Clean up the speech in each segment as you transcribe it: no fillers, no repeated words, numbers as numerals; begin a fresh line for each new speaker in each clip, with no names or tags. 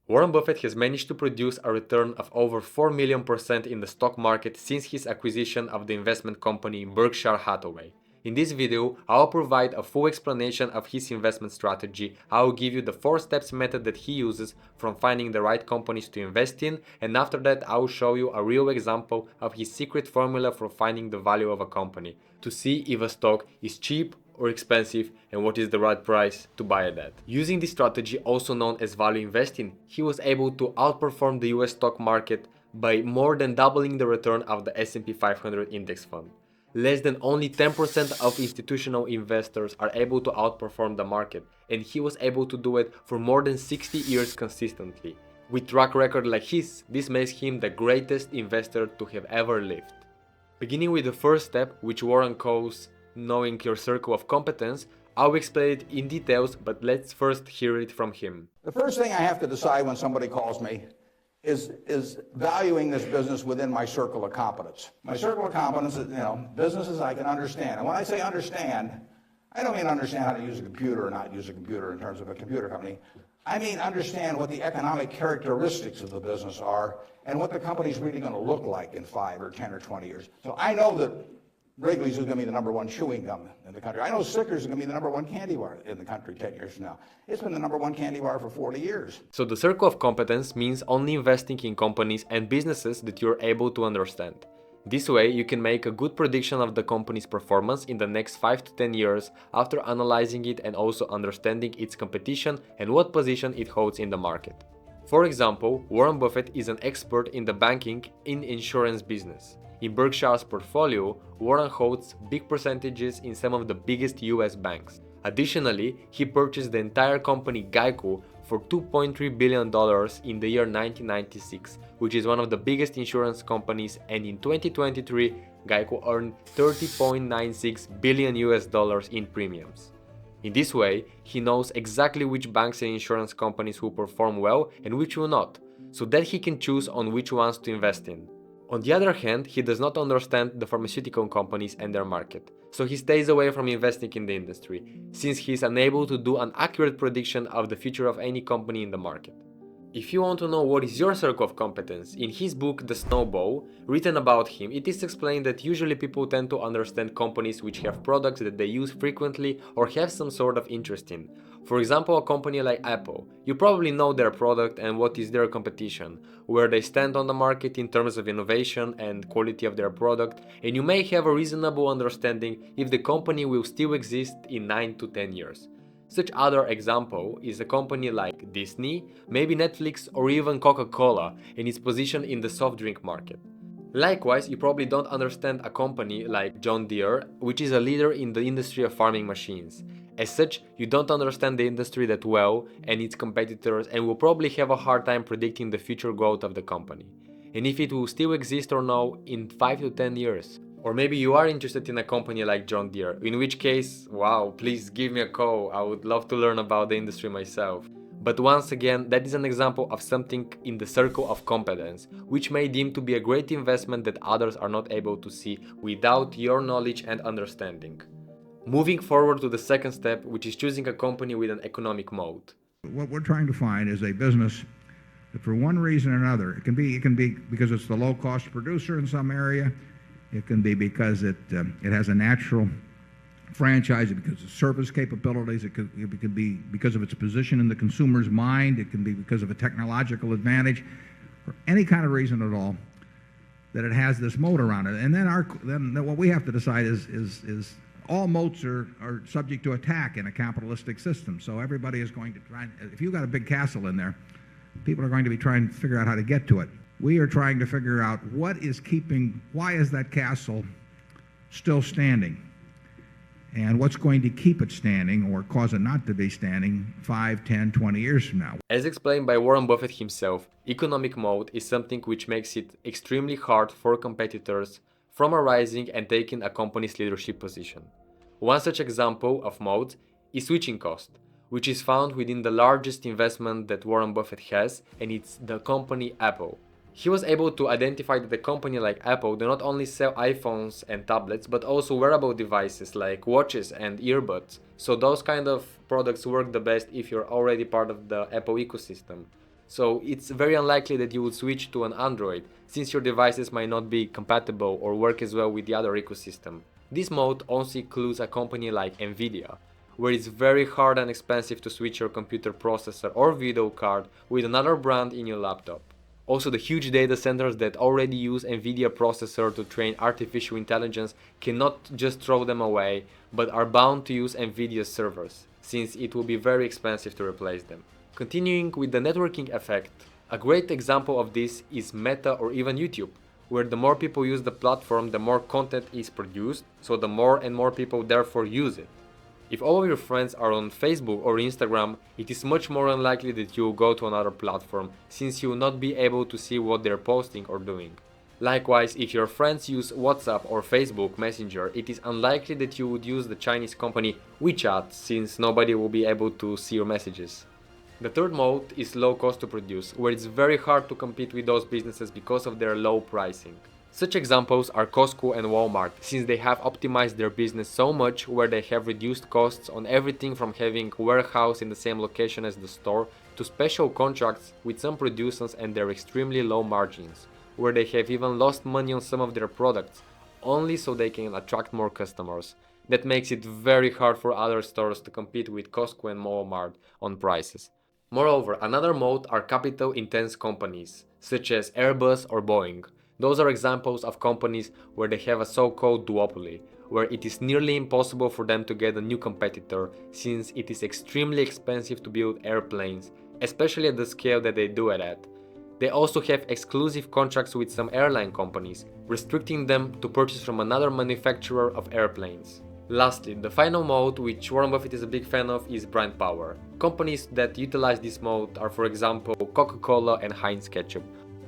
Warren Buffett has managed to produce a return of over 4 million% in the stock market since his acquisition of the investment company Berkshire Hathaway. In this video, I'll provide a full explanation of his investment strategy. I'll give you the 4 steps method that he uses from finding the right companies to invest in, and after that I'll show you a real example of his secret formula for finding the value of a company, to see if a stock is cheap or expensive and what is the right price to buy at that. Using this strategy, also known as value investing, he was able to outperform the US stock market by more than doubling the return of the S&P 500 index fund. Less than only 10% of institutional investors are able to outperform the market, and he was able to do it for more than 60 years consistently. With track record like his, this makes him the greatest investor to have ever lived. Beginning with the first step, which Warren calls knowing your circle of competence, I'll explain it in details, but let's first hear it from him.
The first thing I have to decide when somebody calls me is valuing this business within my circle of competence. My circle of competence is, businesses I can understand. And when I say understand, I don't mean understand how to use a computer or not use a computer in terms of a computer company. I mean understand what the economic characteristics of the business are and what the company's really going to look like in 5 or 10 or 20 years. So I know that Wrigley's is going to be the number 1 chewing gum in the country. I know Snickers is going to be the number 1 candy bar in the country 10 years from now. It's been the number 1 candy bar for 40 years.
So the circle of competence means only investing in companies and businesses that you're able to understand. This way, you can make a good prediction of the company's performance in the next 5 to 10 years after analyzing it and also understanding its competition and what position it holds in the market. For example, Warren Buffett is an expert in the banking and insurance business. In Berkshire's portfolio, Warren holds big percentages in some of the biggest US banks. Additionally, he purchased the entire company Geico for $2.3 billion in the year 1996, which is one of the biggest insurance companies, and in 2023, Geico earned $30.96 billion in premiums. In this way, he knows exactly which banks and insurance companies will perform well and which will not, so that he can choose on which ones to invest in. On the other hand, he does not understand the pharmaceutical companies and their market, so he stays away from investing in the industry, since he is unable to do an accurate prediction of the future of any company in the market. If you want to know what is your circle of competence, in his book The Snowball, written about him, it is explained that usually people tend to understand companies which have products that they use frequently or have some sort of interest in. For example, a company like Apple. You probably know their product and what is their competition, where they stand on the market in terms of innovation and quality of their product, and you may have a reasonable understanding if the company will still exist in 9 to 10 years. Such other example is a company like Disney, maybe Netflix or even Coca-Cola and its position in the soft drink market. Likewise, you probably don't understand a company like John Deere, which is a leader in the industry of farming machines. As such, you don't understand the industry that well and its competitors and will probably have a hard time predicting the future growth of the company, and if it will still exist or no in 5 to 10 years. Or maybe you are interested in a company like John Deere, in which case, wow, please give me a call, I would love to learn about the industry myself. But once again, that is an example of something in the circle of competence, which may deem to be a great investment that others are not able to see without your knowledge and understanding. Moving forward to the second step, which is choosing a company with an economic moat.
What we're trying to find is a business that for one reason or another, it can be because it's the low-cost producer in some area. It can be because it has a natural franchise, because of service capabilities. It could be because of its position in the consumer's mind. It can be because of a technological advantage, or any kind of reason at all that it has this moat around it. And then what we have to decide is all moats are subject to attack in a capitalistic system. So everybody is going to try. If you've got a big castle in there, people are going to be trying to figure out how to get to it. We are trying to figure out why is that castle still standing? And what's going to keep it standing or cause it not to be standing 5, 10, 20 years from now?
As explained by Warren Buffett himself, economic moat is something which makes it extremely hard for competitors from arising and taking a company's leadership position. One such example of moat is switching cost, which is found within the largest investment that Warren Buffett has, and it's the company Apple. He was able to identify that a company like Apple do not only sell iPhones and tablets, but also wearable devices like watches and earbuds. So those kind of products work the best if you're already part of the Apple ecosystem. So it's very unlikely that you would switch to an Android, since your devices might not be compatible or work as well with the other ecosystem. This mode also includes a company like Nvidia, where it's very hard and expensive to switch your computer processor or video card with another brand in your laptop. Also, the huge data centers that already use Nvidia processor to train artificial intelligence cannot just throw them away, but are bound to use Nvidia servers, since it will be very expensive to replace them. Continuing with the networking effect, a great example of this is Meta or even YouTube, where the more people use the platform, the more content is produced, so the more and more people therefore use it. If all of your friends are on Facebook or Instagram, it is much more unlikely that you will go to another platform, since you will not be able to see what they're posting or doing. Likewise, if your friends use WhatsApp or Facebook Messenger, it is unlikely that you would use the Chinese company WeChat, since nobody will be able to see your messages. The third mode is low cost to produce, where it's very hard to compete with those businesses because of their low pricing. Such examples are Costco and Walmart, since they have optimized their business so much where they have reduced costs on everything from having a warehouse in the same location as the store to special contracts with some producers and their extremely low margins, where they have even lost money on some of their products, only so they can attract more customers. That makes it very hard for other stores to compete with Costco and Walmart on prices. Moreover, another mode are capital-intense companies, such as Airbus or Boeing. Those are examples of companies where they have a so-called duopoly, where it is nearly impossible for them to get a new competitor, since it is extremely expensive to build airplanes, especially at the scale that they do it at. They also have exclusive contracts with some airline companies, restricting them to purchase from another manufacturer of airplanes. Lastly, the final mode, which Warren Buffett is a big fan of, is brand power. Companies that utilize this mode are, for example, Coca-Cola and Heinz Ketchup,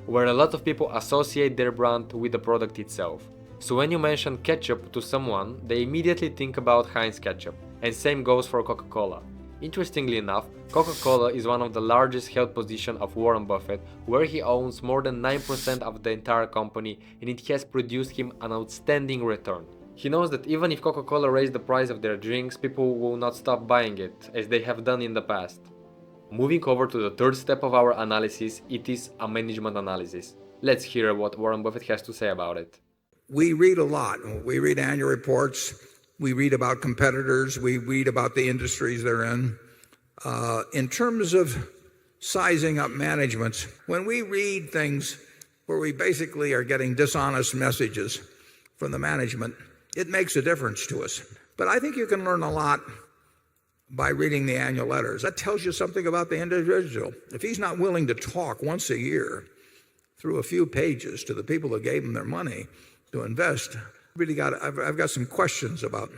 where a lot of people associate their brand with the product itself. So when you mention ketchup to someone, they immediately think about Heinz Ketchup, and same goes for Coca-Cola. Interestingly enough, Coca-Cola is one of the largest held positions of Warren Buffett, where he owns more than 9% of the entire company, and it has produced him an outstanding return. He knows that even if Coca-Cola raised the price of their drinks, people will not stop buying it, as they have done in the past. Moving over to the third step of our analysis, it is a management analysis. Let's hear what Warren Buffett has to say about it.
We read a lot. We read annual reports. We read about competitors. We read about the industries they're in. In terms of sizing up managements, when we read things where we basically are getting dishonest messages from the management, it makes a difference to us. But I think you can learn a lot by reading the annual letters. That tells you something about the individual. If he's not willing to talk once a year through a few pages to the people that gave him their money to invest, I've got some questions about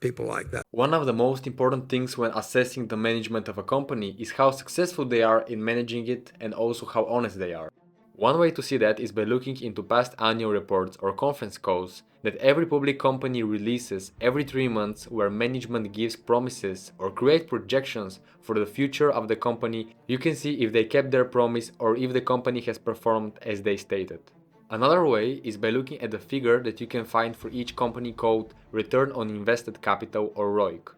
people like that.
One of the most important things when assessing the management of a company is how successful they are in managing it and also how honest they are. One way to see that is by looking into past annual reports or conference calls that every public company releases every 3 months, where management gives promises or create projections for the future of the company. You can see if they kept their promise or if the company has performed as they stated. Another way is by looking at the figure that you can find for each company called return on invested capital or ROIC.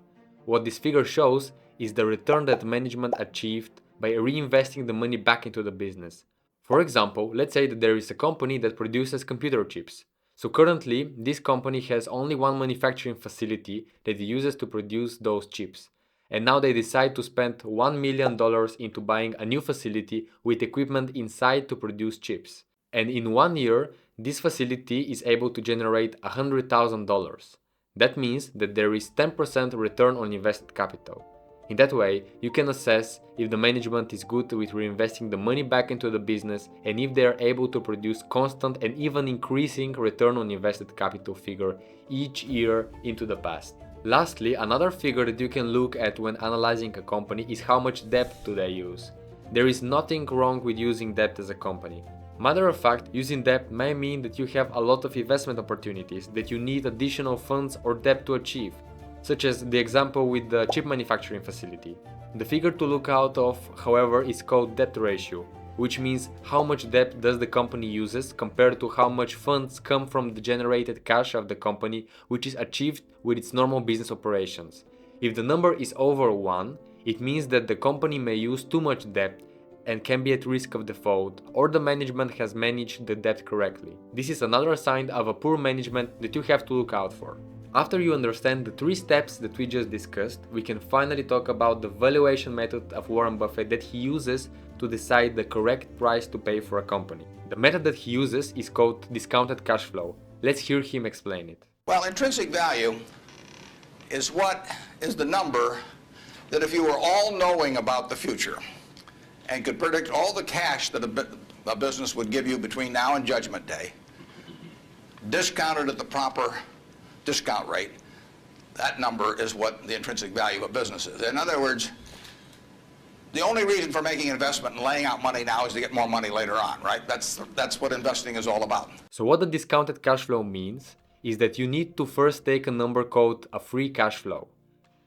What this figure shows is the return that management achieved by reinvesting the money back into the business. For example, let's say that there is a company that produces computer chips. So currently, this company has only one manufacturing facility that it uses to produce those chips. And now they decide to spend $1 million into buying a new facility with equipment inside to produce chips. And in 1 year, this facility is able to generate $100,000. That means that there is 10% return on invested capital. In that way, you can assess if the management is good with reinvesting the money back into the business and if they are able to produce constant and even increasing return on invested capital figure each year into the past. Lastly, another figure that you can look at when analyzing a company is how much debt do they use. There is nothing wrong with using debt as a company. Matter of fact, using debt may mean that you have a lot of investment opportunities that you need additional funds or debt to achieve, such as the example with the chip manufacturing facility. The figure to look out of, however, is called debt ratio, which means how much debt does the company uses compared to how much funds come from the generated cash of the company, which is achieved with its normal business operations. If the number is over 1, it means that the company may use too much debt, and can be at risk of default, or the management has managed the debt correctly. This is another sign of a poor management that you have to look out for. After you understand the 3 steps that we just discussed, we can finally talk about the valuation method of Warren Buffett that he uses to decide the correct price to pay for a company. The method that he uses is called discounted cash flow. Let's hear him explain it.
Well, intrinsic value is what is the number that if you were all-knowing about the future and could predict all the cash that a business would give you between now and Judgment Day, discounted at the proper discount rate, that number is what the intrinsic value of a business is. In other words, the only reason for making an investment and laying out money now is to get more money later on, right? That's what investing is all about.
So what the discounted cash flow means is that you need to first take a number called a free cash flow.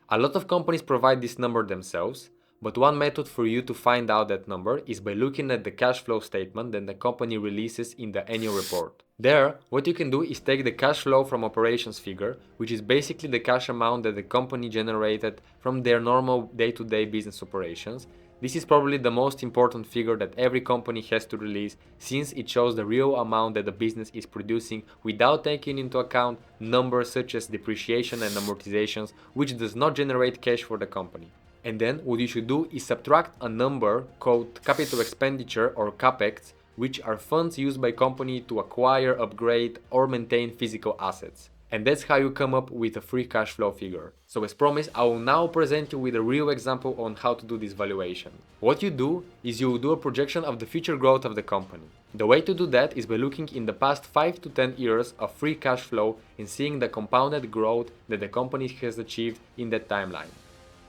A lot of companies provide this number themselves, but one method for you to find out that number is by looking at the cash flow statement that the company releases in the annual report. There, what you can do is take the cash flow from operations figure, which is basically the cash amount that the company generated from their normal day-to-day business operations. This is probably the most important figure that every company has to release, since it shows the real amount that the business is producing without taking into account numbers such as depreciation and amortizations, which does not generate cash for the company. And then what you should do is subtract a number called capital expenditure or capex, which are funds used by company to acquire, upgrade or maintain physical assets. And that's how you come up with a free cash flow figure. So as promised, I will now present you with a real example on how to do this valuation. What you do is you will do a projection of the future growth of the company. The way to do that is by looking in the past 5 to 10 years of free cash flow and seeing the compounded growth that the company has achieved in that timeline.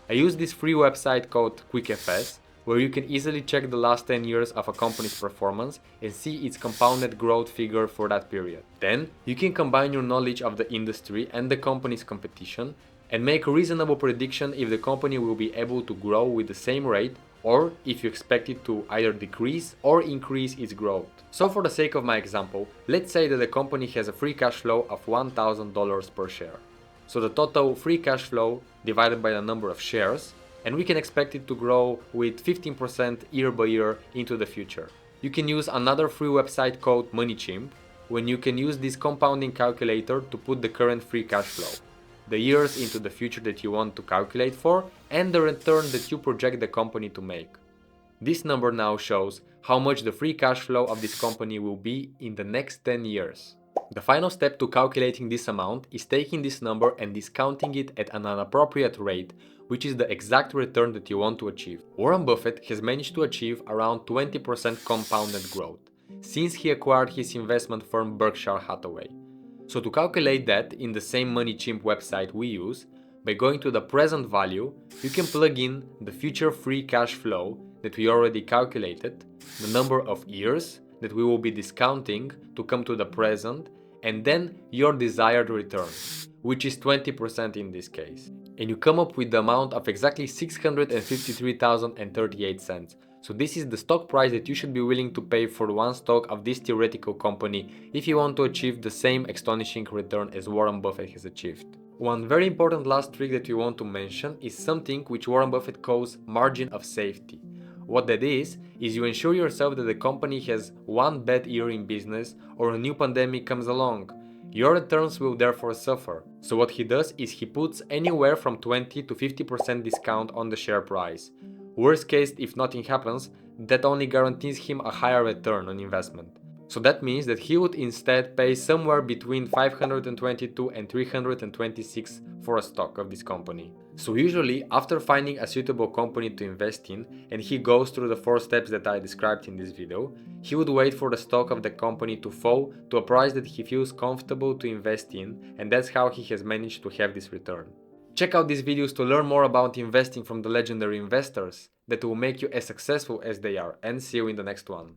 I use this free website called QuickFS, where you can easily check the last 10 years of a company's performance and see its compounded growth figure for that period. Then, you can combine your knowledge of the industry and the company's competition and make a reasonable prediction if the company will be able to grow with the same rate, or if you expect it to either decrease or increase its growth. So for the sake of my example, let's say that the company has a free cash flow of $1,000 per share. So the total free cash flow divided by the number of shares, and we can expect it to grow with 15% year by year into the future. You can use another free website called MoneyChimp, when you can use this compounding calculator to put the current free cash flow, the years into the future that you want to calculate for, and the return that you project the company to make. This number now shows how much the free cash flow of this company will be in the next 10 years. The final step to calculating this amount is taking this number and discounting it at an appropriate rate, which is the exact return that you want to achieve. Warren Buffett has managed to achieve around 20% compounded growth since he acquired his investment firm Berkshire Hathaway. So to calculate that in the same MoneyChimp website we use, by going to the present value, you can plug in the future free cash flow that we already calculated, the number of years that we will be discounting to come to the present, and then your desired return, which is 20% in this case. And you come up with the amount of exactly $653,038. So this is the stock price that you should be willing to pay for one stock of this theoretical company if you want to achieve the same astonishing return as Warren Buffett has achieved. One very important last trick that we want to mention is something which Warren Buffett calls margin of safety. What that is you ensure yourself that the company has one bad year in business or a new pandemic comes along. Your returns will therefore suffer. So what he does is he puts anywhere from 20 to 50% discount on the share price. Worst case, if nothing happens, that only guarantees him a higher return on investment. So that means that he would instead pay somewhere between 522 and 326 for a stock of this company. So usually, after finding a suitable company to invest in, and he goes through the 4 steps that I described in this video, he would wait for the stock of the company to fall to a price that he feels comfortable to invest in, and that's how he has managed to have this return. Check out these videos to learn more about investing from the legendary investors that will make you as successful as they are, and see you in the next one.